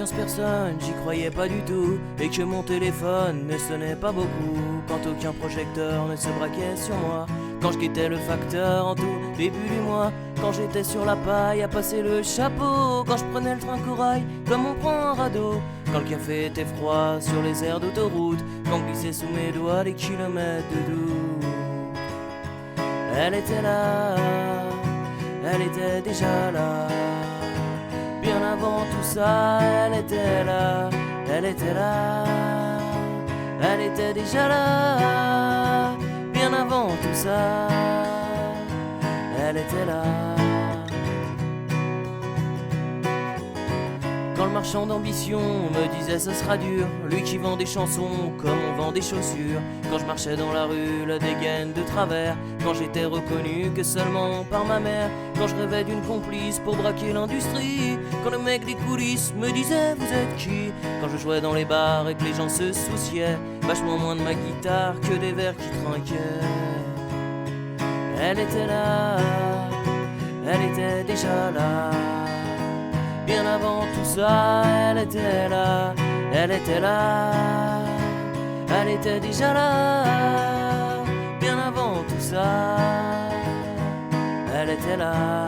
15 personnes, j'y croyais pas du tout, et que mon téléphone ne sonnait pas beaucoup, quand aucun projecteur ne se braquait sur moi, quand je quittais le facteur en tout début du mois, quand j'étais sur la paille à passer le chapeau, quand je prenais le train corail comme on prend un radeau, quand le café était froid sur les aires d'autoroute, quand glissaient sous mes doigts des kilomètres de doute. Elle était là, elle était déjà là. Bien avant tout ça, elle était là, elle était là, elle était déjà là. Bien avant tout ça, elle était là. Quand le marchand d'ambition me disait ce sera dur, lui qui vend des chansons comme on vend des chaussures, quand je marchais dans la rue, la dégaine de travers, quand j'étais reconnu que seulement par ma mère, quand je rêvais d'une complice pour braquer l'industrie, quand le mec des coulisses me disait vous êtes qui, quand je jouais dans les bars et que les gens se souciaient vachement moins de ma guitare que des verres qui trinquaient. Elle était là, elle était déjà là. Bien avant tout ça, elle était là, elle était là, elle était déjà là. Bien avant tout ça, elle était là.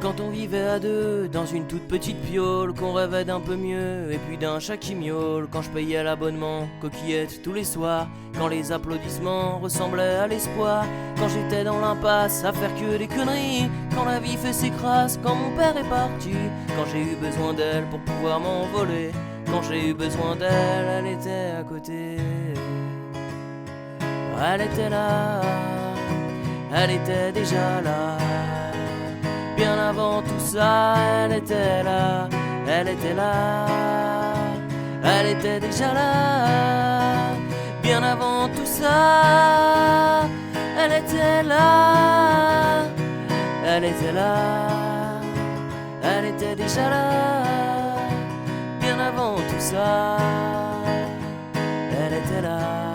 Quand on vivait à deux dans une toute petite piole, qu'on rêvait d'un peu mieux et puis d'un chat qui miaule, quand je payais l'abonnement coquillette tous les soirs, quand les applaudissements ressemblaient à l'espoir, quand j'étais dans l'impasse à faire que des conneries, quand la vie fait ses crasses, quand mon père est parti, quand j'ai eu besoin d'elle pour pouvoir m'envoler, quand j'ai eu besoin d'elle, elle était à côté. Elle était là, elle était déjà là. Bien avant tout ça, elle était là, elle était là, elle était déjà là. Bien avant tout ça, elle était là, elle était là, elle était déjà là. Bien avant tout ça, elle était là.